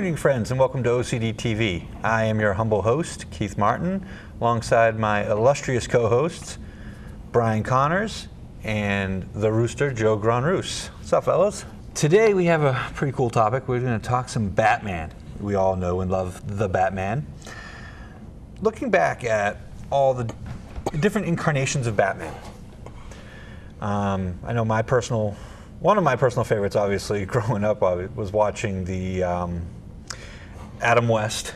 evening, friends, and welcome to OCDTV. I am your humble host, Keith Martin, alongside my illustrious co-hosts, Brian Connors and the Rooster, Joe Gronroos. What's up, fellas? Today we have a pretty cool topic. We're going to talk some Batman. We all know and love the Batman. Looking back at all the different incarnations of Batman, I know one of my personal favorites, obviously, growing up, was watching the Adam West,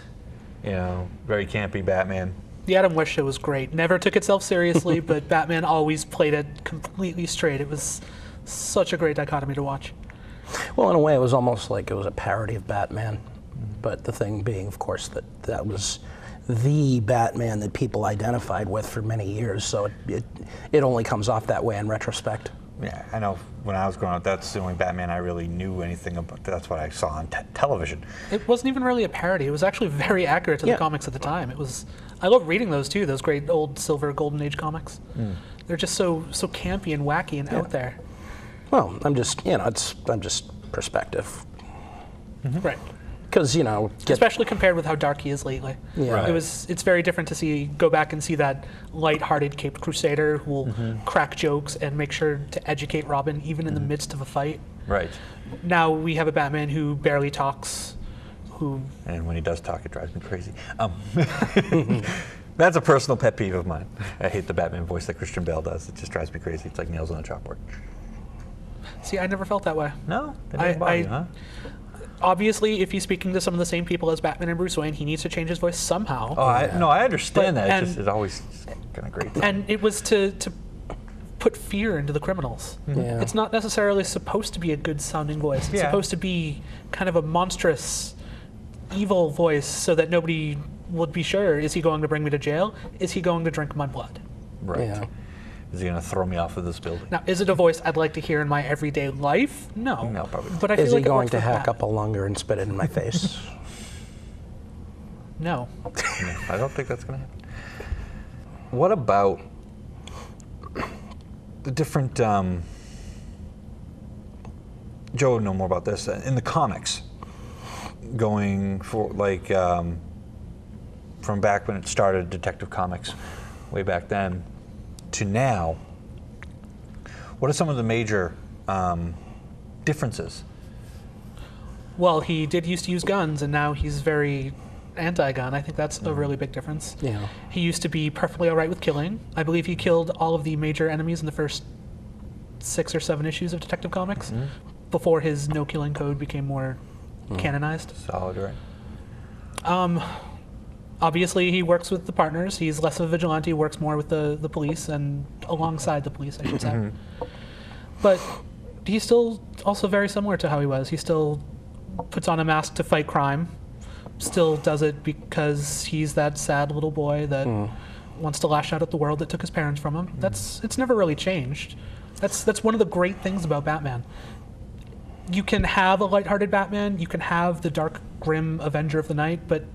very campy Batman. The Adam West show was great. Never took itself seriously, but Batman always played it completely straight. It was such a great dichotomy to watch. Well, in a way, it was almost like it was a parody of Batman. But the thing being, of course, that was the Batman that people identified with for many years. So it only comes off that way in retrospect. Yeah, I know when I was growing up, that's the only Batman I really knew anything about. That's what I saw on television. It wasn't even really a parody. It was actually very accurate to the comics at the time. I love reading those too, those great old Silver Golden Age comics. They're just so campy and wacky and out there. Well, I'm just perspective. Right. Because, especially compared with how dark he is lately. Yeah. Right. It's very different to go back and see that light-hearted Caped Crusader who will crack jokes and make sure to educate Robin even in the midst of a fight. Right. Now we have a Batman who barely talks, And when he does talk, it drives me crazy. That's a personal pet peeve of mine. I hate the Batman voice that Christian Bale does. It just drives me crazy. It's like nails on a chalkboard. See, I never felt that way. No? That didn't bother you, huh? Obviously, if he's speaking to some of the same people as Batman and Bruce Wayne, he needs to change his voice somehow. Oh, I understand that. It's always kind of great. And it was to put fear into the criminals. Yeah. It's not necessarily supposed to be a good sounding voice. It's supposed to be kind of a monstrous, evil voice so that nobody would be sure, is he going to bring me to jail? Is he going to drink my blood? Right. Yeah. Is he going to throw me off of this building? Now, is it a voice I'd like to hear in my everyday life? No. No, probably not. But I feel Is like he it going works to with hack Bat. up a lunger and spit it in my face? No. No, I don't think that's going to happen. What about the different... Joe would know more about this. In the comics, going for from back when it started, Detective Comics, way back then, to now, what are some of the major differences? Well, he did used to use guns, and now he's very anti-gun. I think that's a really big difference. Yeah. He used to be perfectly all right with killing. I believe he killed all of the major enemies in the first 6 or 7 issues of Detective Comics before his no-killing code became more canonized. Solid, right? Obviously, he works with the partners. He's less of a vigilante, works more with the police and alongside the police, I should say. But he's still also very similar to how he was. He still puts on a mask to fight crime, still does it because he's that sad little boy that wants to lash out at the world that took his parents from him. It's never really changed. That's one of the great things about Batman. You can have a lighthearted Batman, you can have the dark, grim Avenger of the Night, but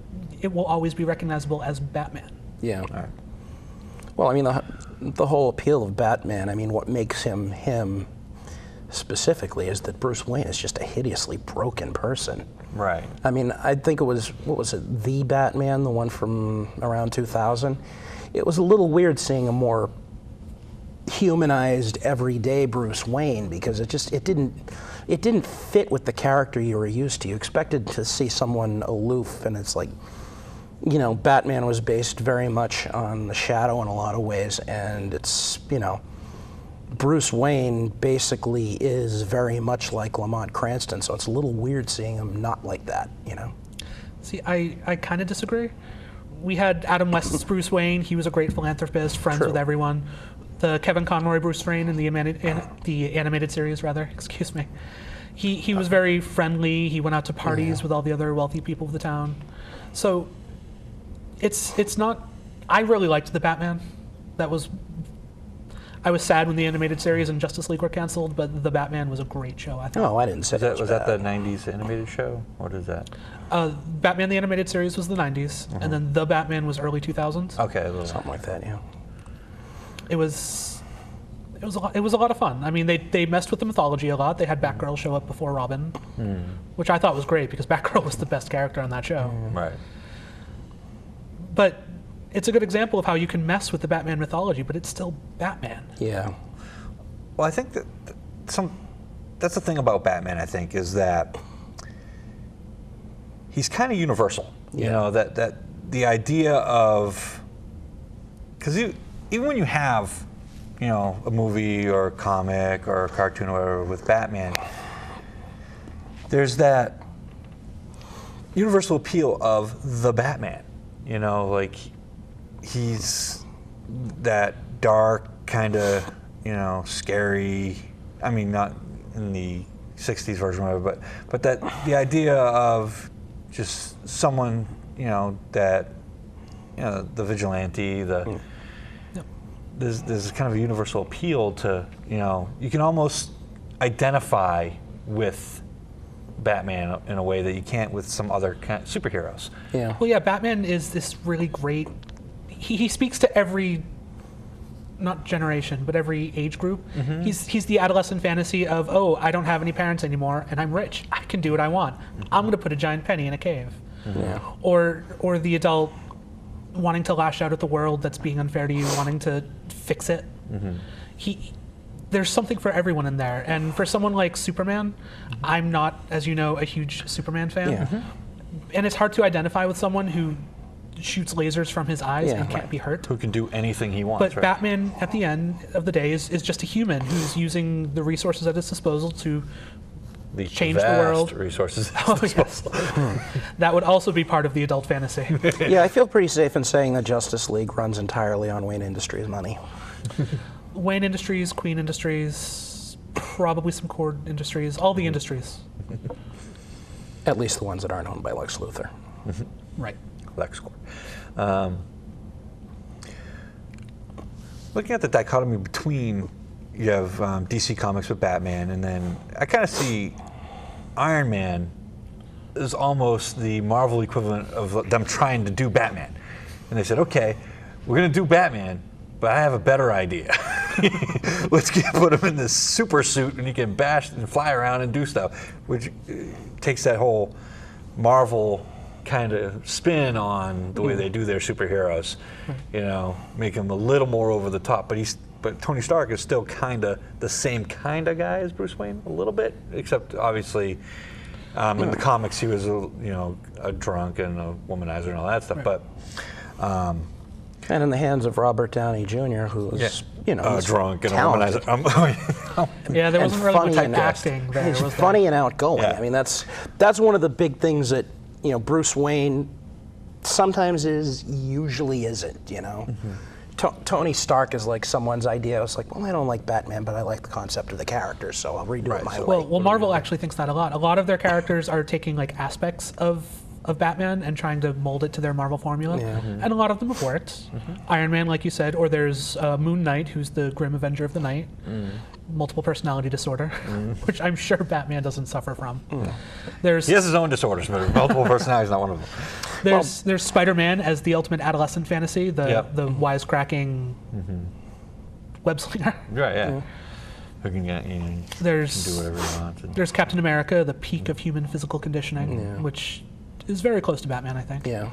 it will always be recognizable as Batman. Yeah. All right. Well, I mean, the whole appeal of Batman, I mean, what makes him him specifically is that Bruce Wayne is just a hideously broken person. Right. I mean, I think it was, what was it, The Batman, the one from around 2000? It was a little weird seeing a more humanized, everyday Bruce Wayne because it didn't fit with the character you were used to. You expected to see someone aloof, and it's like, Batman was based very much on the shadow in a lot of ways, and it's, Bruce Wayne basically is very much like Lamont Cranston, so it's a little weird seeing him not like that, See, I kind of disagree. We had Adam West's Bruce Wayne. He was a great philanthropist, friends with everyone. The Kevin Conroy Bruce Wayne in the animated series, excuse me. He was very friendly. He went out to parties with all the other wealthy people of the town. So it's not. I really liked the Batman. I was sad when the animated series and Justice League were canceled, but the Batman was a great show. I thought. Oh, I didn't say that. Was that the '90s animated show? What is that? Batman the animated series was the '90s, and then the Batman was early 2000s. Okay, a little Something like that, yeah. It was It was a lot of fun. I mean, they messed with the mythology a lot. They had Batgirl show up before Robin, which I thought was great because Batgirl was the best character on that show. Right. But it's a good example of how you can mess with the Batman mythology, but it's still Batman. Yeah. Well, I think that that's the thing about Batman, I think, is that he's kind of universal. Yeah. You know, that the idea of, because even when you have, you know, a movie or a comic or a cartoon or whatever with Batman, there's that universal appeal of the Batman. You know, like he's that dark kind of, you know, scary. I mean, not in the '60s version, or whatever, but that the idea of just someone, you know, that, you know, the vigilante, there's kind of a universal appeal to, you know, you can almost identify with Batman in a way that you can't with some other kind of superheroes. Yeah. Well, yeah, Batman is this really great. He speaks to every, not generation, but every age group. He's the adolescent fantasy of, oh, I don't have any parents anymore, and I'm rich. I can do what I want. I'm going to put a giant penny in a cave. Yeah. Or the adult wanting to lash out at the world that's being unfair to you, wanting to fix it. There's something for everyone in there. And for someone like Superman, I'm not, as you know, a huge Superman fan. Yeah. And it's hard to identify with someone who shoots lasers from his eyes and can't be hurt. Who can do anything he wants. But right? Batman, at the end of the day, is just a human who's using the resources at his disposal to the change the vast world. Resources. Oh, yes. That would also be part of the adult fantasy. Yeah, I feel pretty safe in saying that Justice League runs entirely on Wayne Industries money. Wayne Industries, Queen Industries, probably some Cord Industries, all the industries. At least the ones that aren't owned by Lex Luthor. Right. LexCorp. Looking at the dichotomy between, you have DC Comics with Batman, and then I kind of see Iron Man is almost the Marvel equivalent of them trying to do Batman. And they said, okay, we're going to do Batman, but I have a better idea. Let's put him in this super suit and he can bash and fly around and do stuff, which takes that whole Marvel kind of spin on the way they do their superheroes. You know, make him a little more over the top, but Tony Stark is still kind of the same kind of guy as Bruce Wayne, a little bit, except obviously in the comics he was a drunk and a womanizer and all that stuff. But and in the hands of Robert Downey Jr., who's he's drunk and talented. a womanizer. Yeah, there wasn't really funny much and acting there. He's was funny there? and outgoing. Yeah. I mean, that's one of the big things that Bruce Wayne sometimes is, usually isn't. Tony Stark is like someone's idea. It's like, well, I don't like Batman, but I like the concept of the character, so I'll redo it my way. Well, Marvel actually thinks that a lot. A lot of their characters are taking like aspects of Batman and trying to mold it to their Marvel formula, and a lot of them have worked. Iron Man, like you said, or there's Moon Knight, who's the Grim Avenger of the Night, multiple personality disorder, which I'm sure Batman doesn't suffer from. He has his own disorders, but multiple personality is not one of them. There's Spider-Man as the ultimate adolescent fantasy, the wisecracking web slinger. Right, yeah. Who can get do whatever he wants. There's Captain America, the peak of human physical conditioning, which is very close to Batman, I think. Yeah.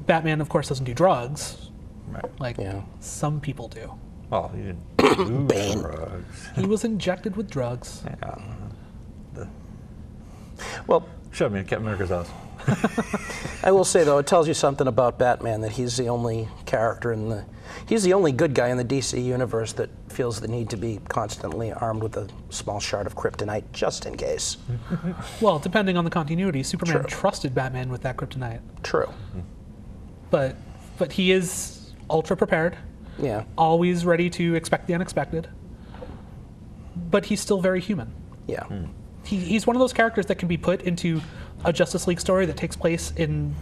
Batman, of course, doesn't do drugs. Right. Like some people do. Well, he didn't do drugs. He was injected with drugs. Yeah. Well, Shove me in Captain America's house. I will say, though, it tells you something about Batman, that he's the only character he's the only good guy in the DC universe that feels the need to be constantly armed with a small shard of kryptonite, just in case. Well, depending on the continuity, Superman trusted Batman with that kryptonite. True. But he is ultra prepared. Yeah. Always ready to expect the unexpected. But he's still very human. Yeah. He's one of those characters that can be put into a Justice League story that takes place in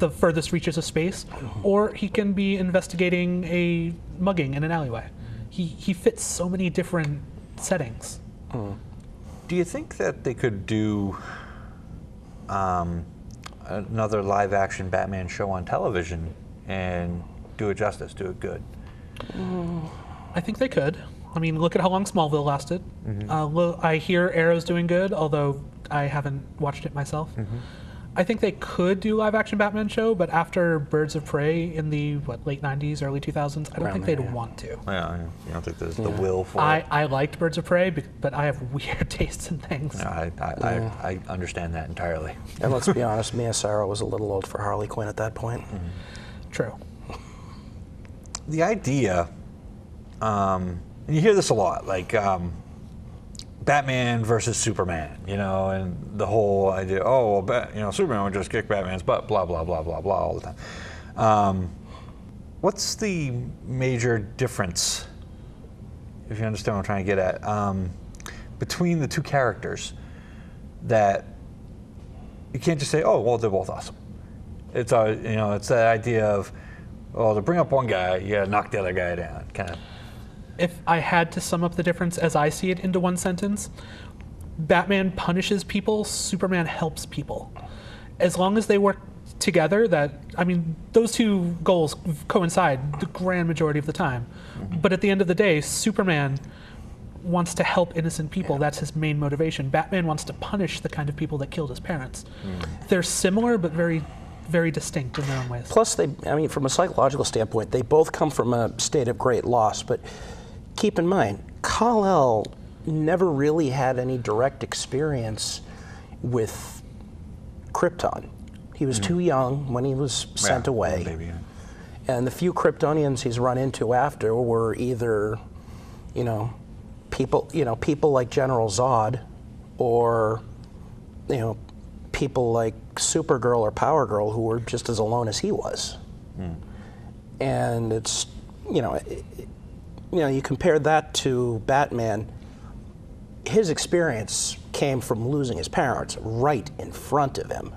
the furthest reaches of space, or he can be investigating a mugging in an alleyway. He fits so many different settings. Do you think that they could do another live-action Batman show on television and do it justice, do it good? I think they could. I mean, look at how long Smallville lasted. I hear Arrow's doing good, although I haven't watched it myself. I think they could do live-action Batman show, but after Birds of Prey in the late 90s, early 2000s, I don't think they'd want to. Yeah, you don't think there's the will for it? I liked Birds of Prey, but I have weird tastes in things. No, I understand that entirely. And let's be honest, Mia Sara was a little old for Harley Quinn at that point. True. The idea, and you hear this a lot, like Batman versus Superman, and the whole idea, Superman would just kick Batman's butt, blah, blah, blah, blah, blah, all the time. What's the major difference, if you understand what I'm trying to get at, between the two characters that you can't just say, oh, well, they're both awesome. It's, it's that idea of, to bring up one guy, you gotta knock the other guy down, kind of. If I had to sum up the difference as I see it into one sentence, Batman punishes people, Superman helps people. As long as they work together, those two goals coincide the grand majority of the time. But at the end of the day, Superman wants to help innocent people. That's his main motivation. Batman wants to punish the kind of people that killed his parents. They're similar, but very, very distinct in their own ways. Plus, from a psychological standpoint, they both come from a state of great loss, but keep in mind, Kal-El never really had any direct experience with Krypton. He was too young when he was sent away. Baby, yeah. And the few Kryptonians he's run into after were either, people like General Zod, or, people like Supergirl or Power Girl who were just as alone as he was. And it's, you compare that to Batman, his experience came from losing his parents right in front of him.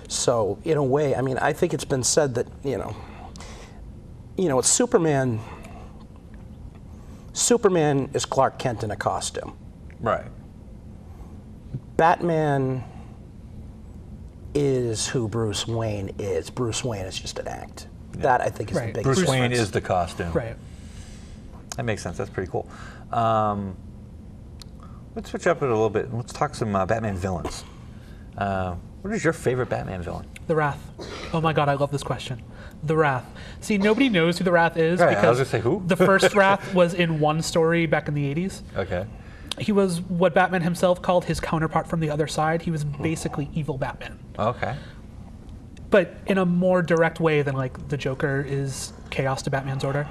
So in a way, I think it's been said that, it's Superman is Clark Kent in a costume. Right. Batman is who Bruce Wayne is. Bruce Wayne is just an act. Yeah. That, I think, is the biggest Bruce Wayne difference. is the costume. Right. That makes sense. That's pretty cool. Let's switch up it a little bit. Let's talk some Batman villains. What is your favorite Batman villain? The Wrath. Oh my God, I love this question. The Wrath. See, nobody knows who the Wrath is Right, I was because gonna say who? the first Wrath was in one story back in the 80s. Okay. He was what Batman himself called his counterpart from the other side. He was basically evil Batman. Okay. But in a more direct way than like the Joker is chaos to Batman's order.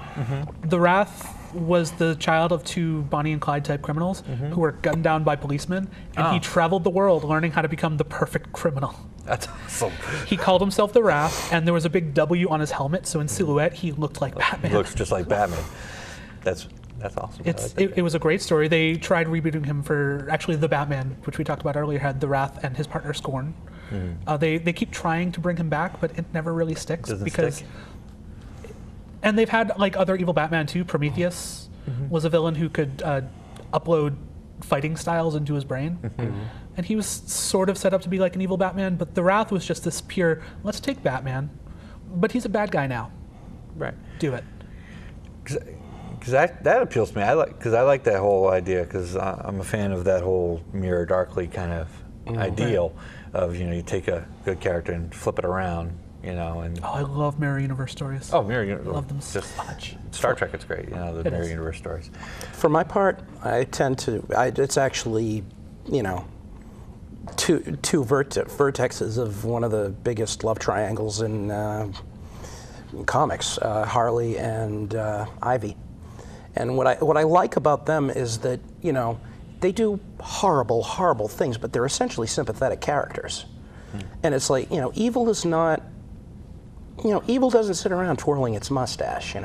The Wrath was the child of two Bonnie and Clyde type criminals who were gunned down by policemen, and he traveled the world learning how to become the perfect criminal. That's awesome. He called himself the Wrath, and there was a big W on his helmet, so in silhouette he looked like Batman. He looks just like Batman. That's awesome. It was a great story. They tried rebooting him for actually the Batman, which we talked about earlier, had the Wrath and his partner Scorn. They keep trying to bring him back, but it never really sticks because. And they've had like other evil Batman too. Prometheus was a villain who could upload fighting styles into his brain, and he was sort of set up to be like an evil Batman. But the Wrath was just this pure, let's take Batman, but he's a bad guy now. Right. Do it. Because that appeals to me. I like that whole idea because I'm a fan of that whole mirror darkly kind of ideal of you take a good character and flip it around. And I love Mirror Universe stories. Oh, Mirror Universe. I love them so much. Star Trek, it's great. The Mirror Universe stories. For my part, I tend to. It's actually, two vertexes of one of the biggest love triangles in comics: Harley and Ivy. And what I like about them is that they do horrible, horrible things, but they're essentially sympathetic characters. And it's like evil is not. Evil doesn't sit around twirling its mustache,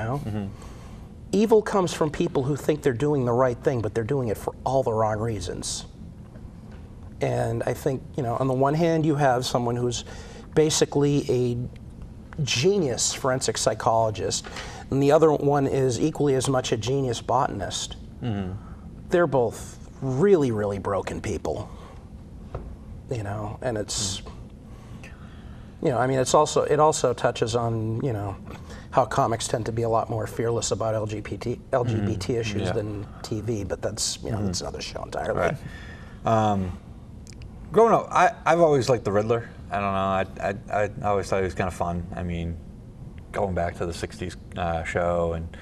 Evil comes from people who think they're doing the right thing, but they're doing it for all the wrong reasons. And I think, on the one hand, you have someone who's basically a genius forensic psychologist, and the other one is equally as much a genius botanist. They're both really, really broken people, and it's... it also touches on, how comics tend to be a lot more fearless about LGBT issues than TV, but that's that's another show entirely. Right. Growing up, I've always liked the Riddler. I don't know. I always thought he was kind of fun. I mean, going back to the '60s show, and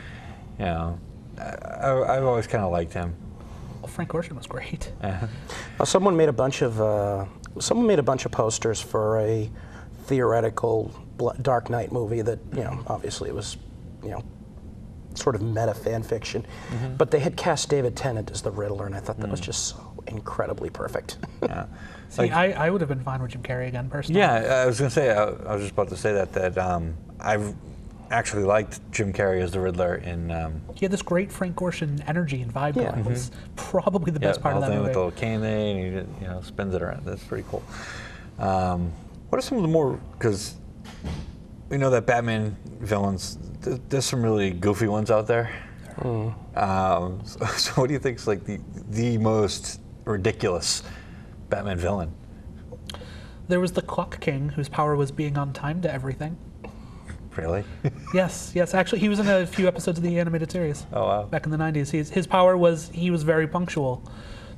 I've always kind of liked him. Well, Frank Gorshin was great. Well, someone made a bunch of posters for a theoretical Dark Knight movie that obviously it was sort of meta fan fiction, but they had cast David Tennant as the Riddler, and I thought that was just so incredibly perfect. Yeah. See, I would have been fine with Jim Carrey again, personally. Yeah, I was going to say, I was just about to say that I've actually liked Jim Carrey as the Riddler in... He had this great Frank Gorshin energy and vibe going. It was probably the best part of that movie. With the little cane there, and he spins it around. That's pretty cool. What are some of the more... Because we know that Batman villains, there's some really goofy ones out there. So what do you think is like the most ridiculous Batman villain? There was the Clock King, whose power was being on time to everything. Really? Yes. Actually, he was in a few episodes of the animated series. Oh, wow. Back in the 90s. His power was he was very punctual.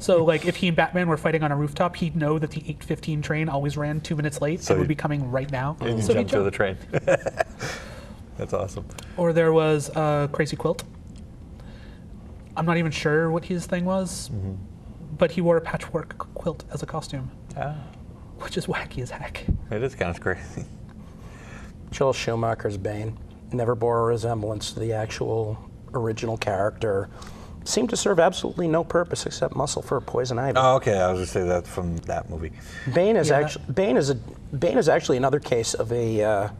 So, like, if he and Batman were fighting on a rooftop, he'd know that the 8:15 train always ran 2 minutes late and would be coming right now. And so he'd jump to the train. That's awesome. Or there was Crazy Quilt. I'm not even sure what his thing was, but he wore a patchwork quilt as a costume, which is wacky as heck. It is kind of crazy. Joel Schumacher's Bane never bore a resemblance to the actual original character. Seemed to serve absolutely no purpose except muscle for Poison Ivy. Oh, okay. I was going to say that from that movie. Bane is actually another case of a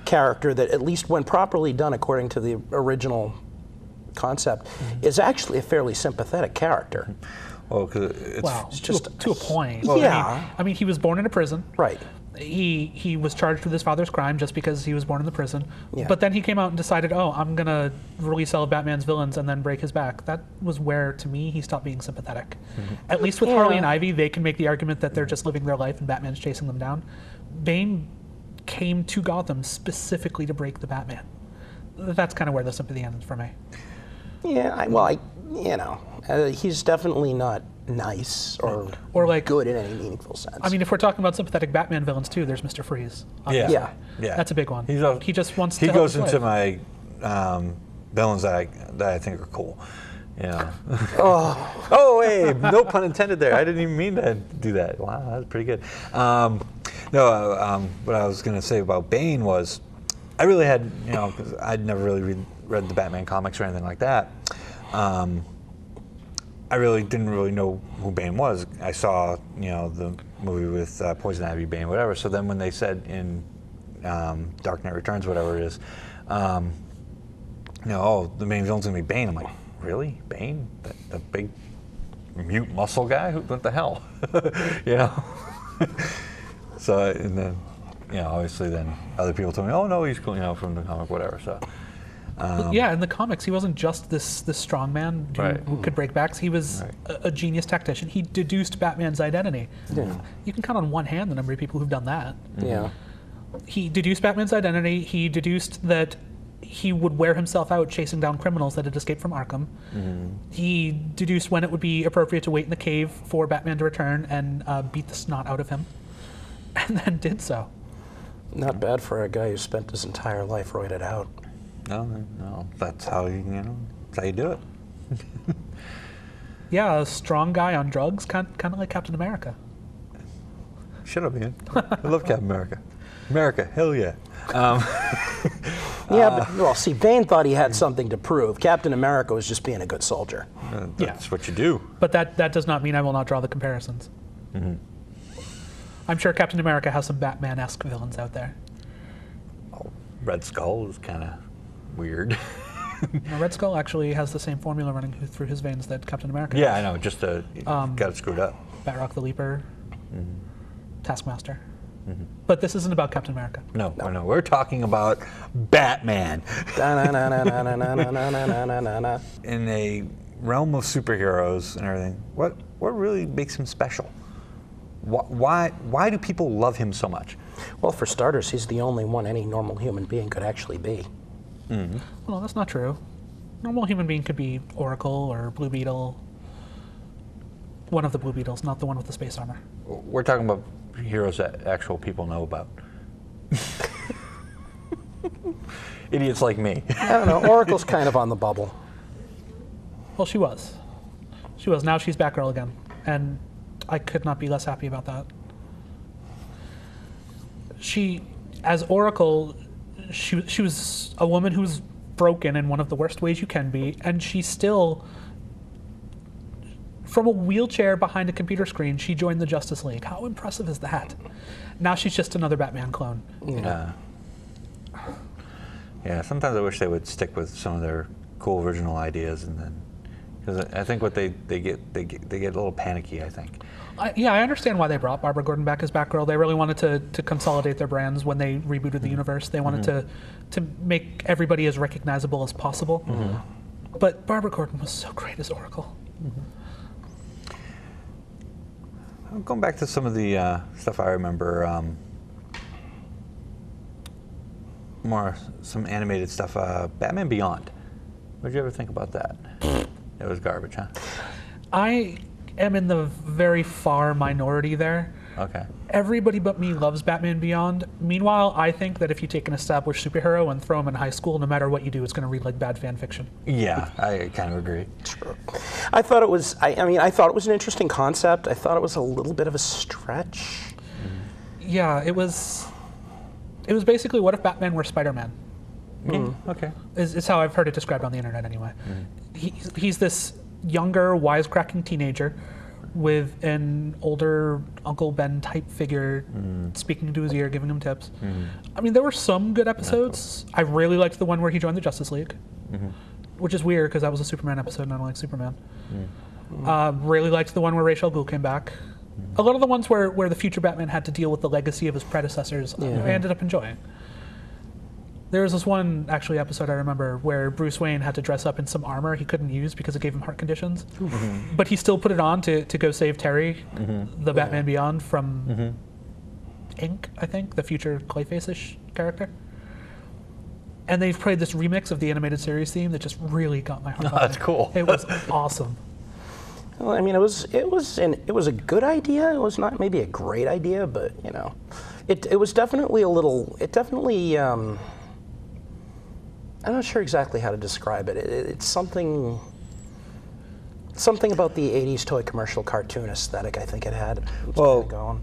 character that, at least when properly done according to the original concept, is actually a fairly sympathetic character. Well, because it's just to a point. Well, yeah. I mean, he was born in a prison. Right. He was charged with his father's crime just because he was born in the prison. Yeah. But then he came out and decided, I'm going to release all of Batman's villains and then break his back. That was where, to me, he stopped being sympathetic. At least with Harley and Ivy, they can make the argument that they're just living their life and Batman's chasing them down. Bane came to Gotham specifically to break the Batman. That's kind of where the sympathy ends for me. Yeah, he's definitely not nice or like good in any meaningful sense. I mean, if we're talking about sympathetic Batman villains too, there's Mr. Freeze. Yeah. Yeah. That's a big one. He just wants to He help goes his into wife. my villains that I think are cool. Yeah. Oh, hey, no pun intended there. I didn't even mean to do that. Wow, that was pretty good. What I was going to say about Bane was, I really had, because I'd never really read the Batman comics or anything like that. I really didn't know who Bane was. I saw, the movie with Poison Ivy, Bane, whatever. So then when they said in Dark Knight Returns, whatever it is, the main villain's gonna be Bane. I'm like, really? Bane? The big mute muscle guy? What the hell? So, and then, obviously then other people told me, oh no, he's cool, from the comic, whatever. So. Yeah, in the comics, he wasn't just this strong man who could break backs. He was a genius tactician. He deduced Batman's identity. Yeah. You can count on one hand the number of people who've done that. Yeah. He deduced Batman's identity. He deduced that he would wear himself out chasing down criminals that had escaped from Arkham. He deduced when it would be appropriate to wait in the cave for Batman to return and beat the snot out of him, and then did so. Not bad for a guy who spent his entire life roided out. No, that's how that's how you do it. Yeah, a strong guy on drugs, kind of like Captain America. Shut up, man. I love Captain America. America, hell yeah. See, Bane thought he had something to prove. Captain America was just being a good soldier. That's what you do. But that does not mean I will not draw the comparisons. I'm sure Captain America has some Batman-esque villains out there. Red Skull is kind of weird. No, Red Skull actually has the same formula running through his veins that Captain America Yeah, does. I know, just got it screwed up. Batroc the Leaper, Taskmaster. But this isn't about Captain America. No. We're talking about Batman. In a realm of superheroes and everything, what really makes him special? Why do people love him so much? Well, for starters, he's the only one any normal human being could actually be. Well, that's not true. Normal human being could be Oracle or Blue Beetle. One of the Blue Beetles, not the one with the space armor. We're talking about heroes that actual people know about. Idiots like me. I don't know. Oracle's kind of on the bubble. Well, she was. She was. Now she's Batgirl again. And I could not be less happy about that. She, as Oracle, she was a woman who was broken in one of the worst ways you can be, and she still, from a wheelchair behind a computer screen, she joined the Justice League. How impressive is that? Now she's just another Batman clone. Yeah. Yeah, sometimes I wish they would stick with some of their cool original ideas, and then, because I think what they get a little panicky, I think. I understand why they brought Barbara Gordon back as Batgirl. They really wanted to consolidate their brands when they rebooted the universe. They wanted to make everybody as recognizable as possible. But Barbara Gordon was so great as Oracle. I'm going back to some of the stuff I remember. Some animated stuff. Batman Beyond. What did you ever think about that? It was garbage, huh? I am in the very far minority there. Okay. Everybody but me loves Batman Beyond. Meanwhile, I think that if you take an established superhero and throw him in high school, no matter what you do, it's going to read like bad fan fiction. Yeah, I kind of agree. True. I thought it was. I thought it was an interesting concept. I thought it was a little bit of a stretch. Yeah, it was. It was basically, what if Batman were Spider-Man? Okay. Is how I've heard it described on the internet anyway. He's this younger, wisecracking teenager with an older Uncle Ben type figure speaking to his ear, giving him tips. I mean, there were some good episodes. I really liked the one where he joined the Justice League, which is weird because that was a Superman episode and I don't like Superman. Really liked the one where Ra's al Ghul came back. A lot of the ones where the future Batman had to deal with the legacy of his predecessors, I ended up enjoying. There was this one, actually, episode I remember where Bruce Wayne had to dress up in some armor he couldn't use because it gave him heart conditions. But he still put it on to go save Terry, the Batman Beyond, from Inc., I think, the future Clayface-ish character. And they've played this remix of the animated series theme that just really got my heart. That's cool. It was awesome. Well, I mean, it was a good idea. It was not maybe a great idea, but you know, it was definitely a little. It definitely. I'm not sure exactly how to describe it. It's something about the '80s toy commercial cartoon aesthetic. I think it had. Well, kind of going.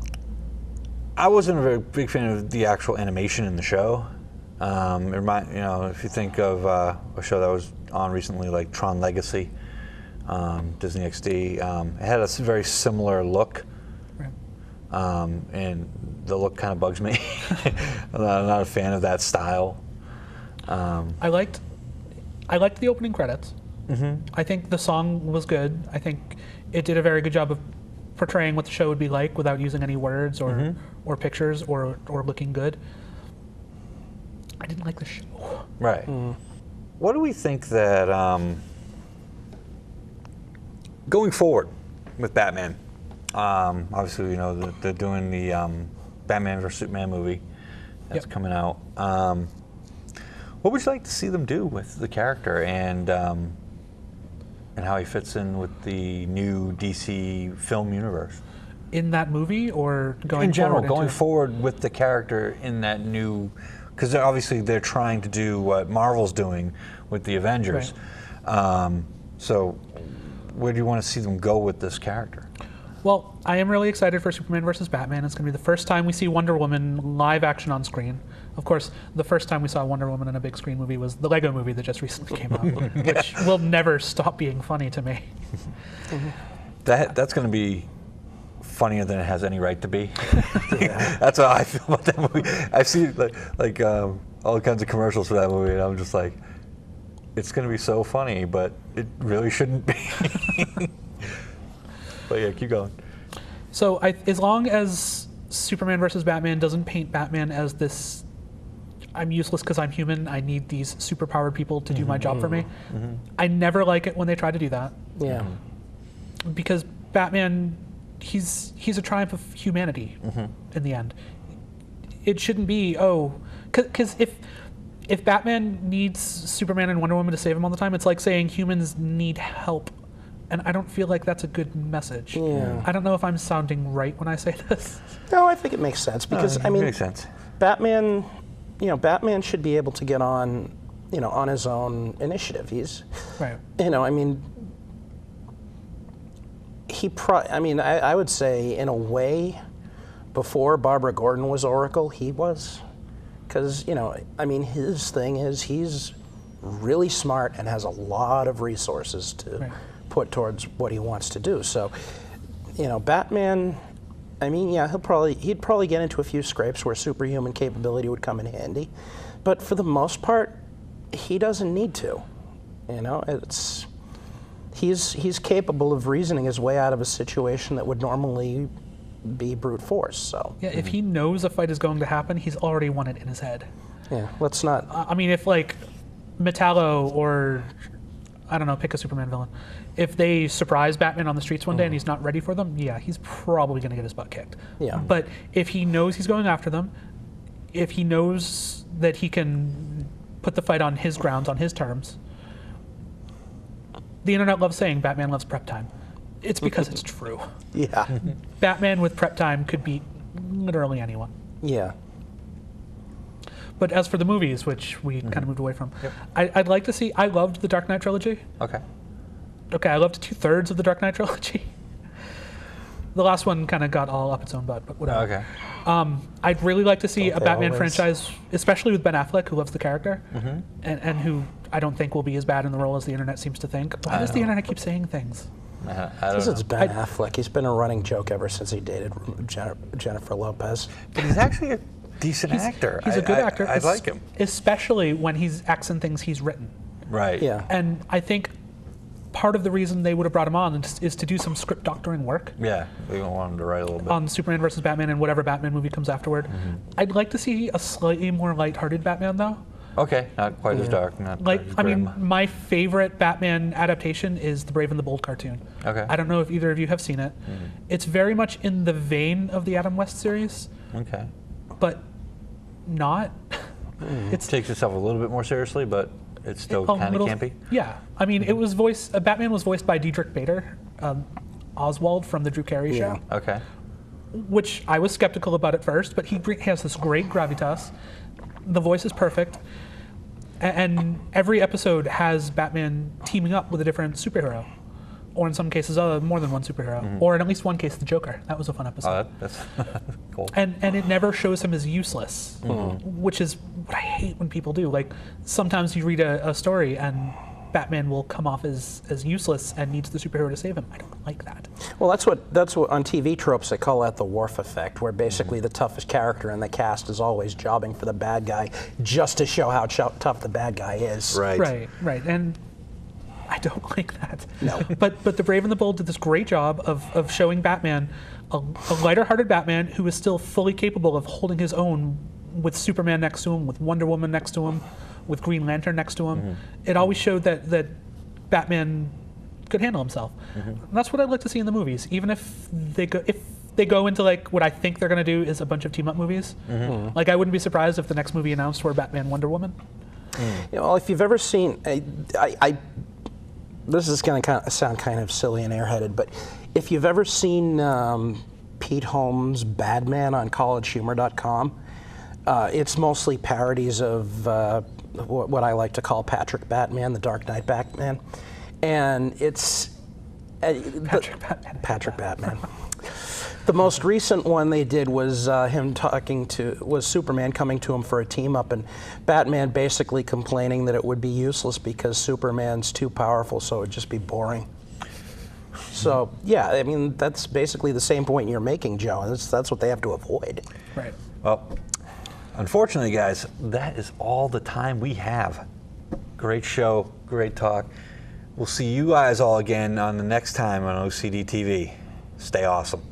I wasn't a very big fan of the actual animation in the show. If you think of a show that was on recently, like Tron Legacy. Disney XD. It had a very similar look, and the look kind of bugs me. I'm not a fan of that style. I liked the opening credits. I think the song was good. I think it did a very good job of portraying what the show would be like without using any words or pictures or looking good. I didn't like the show. Right. What do we think that going forward with Batman? Obviously, we know that they're doing the Batman vs Superman movie that's coming out. What would you like to see them do with the character and how he fits in with the new DC film universe? In that movie, or going in general, forward going forward with the character in that new, because obviously they're trying to do what Marvel's doing with the Avengers. Right. So where do you want to see them go with this character? Well, I am really excited for Superman vs. Batman. It's going to be the first time we see Wonder Woman live action on screen. Of course, the first time we saw Wonder Woman in a big screen movie was the Lego movie that just recently came out, which will never stop being funny to me. That's going to be funnier than it has any right to be. That's how I feel about that movie. I've seen like all kinds of commercials for that movie, and I'm just like, it's going to be so funny, but it really shouldn't be. But yeah, keep going. So as long as Superman versus Batman doesn't paint Batman as this, I'm useless because I'm human, I need these superpowered people to do my job for me. I never like it when they try to do that. Yeah. Because Batman, he's a triumph of humanity in the end. It shouldn't be, because if Batman needs Superman and Wonder Woman to save him all the time, it's like saying humans need help. And I don't feel like that's a good message. Yeah. I don't know if I'm sounding right when I say this. No, I think it makes sense because it makes sense. Batman, Batman should be able to get on, on his own initiative. He's, Right. I would say in a way, before Barbara Gordon was Oracle, he was. Because, his thing is he's really smart and has a lot of resources to put towards what he wants to do. So, Batman, he'd probably get into a few scrapes where superhuman capability would come in handy. But for the most part, he doesn't need to. He's capable of reasoning his way out of a situation that would normally be brute force. So yeah, if he knows a fight is going to happen, he's already won it in his head. Yeah, let's not. If like Metallo or I don't know, pick a Superman villain. If they surprise Batman on the streets one day and he's not ready for them, yeah, he's probably going to get his butt kicked. Yeah. But if he knows he's going after them, if he knows that he can put the fight on his grounds, on his terms, the internet loves saying Batman loves prep time. It's because it's true. Yeah. Batman with prep time could beat literally anyone. Yeah. But as for the movies, which we kind of moved away from, I'd like to see. I loved the Dark Knight trilogy. Okay. I loved 2/3 of the Dark Knight trilogy. The last one kind of got all up its own butt, but whatever. Okay. I'd really like to see Don't a they Batman always? franchise, especially with Ben Affleck, who loves the character, and who I don't think will be as bad in the role as the internet seems to think. Why does the internet keep saying things? I don't Because know. it's Ben Affleck. He's been a running joke ever since he dated Jennifer Lopez. But he's actually a decent actor. He's a good actor. I like him. Especially when he's acts in things he's written. Right. Yeah. And I think part of the reason they would have brought him on is to do some script doctoring work Yeah. We don't want him to write a little bit. on Superman versus Batman and whatever Batman movie comes afterward. I'd like to see a slightly more lighthearted Batman, though. Okay. Not quite as dark. Not Like, as I mean, grim. my favorite Batman adaptation is the Brave and the Bold cartoon. Okay. I don't know if either of you have seen it. It's very much in the vein of the Adam West series, Okay. but not. It takes itself a little bit more seriously, but it's still a kind of little- campy. Yeah, I mean, it was Batman was voiced by Diedrich Bader, Oswald from the Drew Carey Yeah. show, Okay. which I was skeptical about at first, but he has this great gravitas. The voice is perfect, and every episode has Batman teaming up with a different superhero, or in some cases, more than one superhero, or in at least one case, the Joker. That was a fun episode. Oh, that's cool. And it never shows him as useless, which is what I hate when people do. Like, sometimes you read a story and Batman will come off as useless and needs the superhero to save him. I don't like that. Well, that's what on TV tropes they call that the Worf effect, where basically the toughest character in the cast is always jobbing for the bad guy just to show how tough the bad guy is. Right. Right. And I don't like that. No. But The Brave and the Bold did this great job of showing Batman, a lighter-hearted Batman who is still fully capable of holding his own with Superman next to him, with Wonder Woman next to him, with Green Lantern next to him. It always showed that Batman could handle himself. And that's what I'd like to see in the movies, even if they go into like what I think they're going to do is a bunch of team-up movies. Like, I wouldn't be surprised if the next movie announced were Batman Wonder Woman. Well, if you've ever seen, this is going to sound kind of silly and airheaded, but if you've ever seen Pete Holmes' Badman on collegehumor.com, it's mostly parodies of what I like to call Patrick Batman, the Dark Knight Batman, and it's Patrick Batman. The most recent one they did was was Superman coming to him for a team up, and Batman basically complaining that it would be useless because Superman's too powerful, so it would just be boring. So yeah, I mean that's basically the same point you're making, Joe, and that's what they have to avoid. Right. Well, unfortunately, guys, that is all the time we have. Great show, great talk. We'll see you guys all again on the next time on OCDTV. Stay awesome.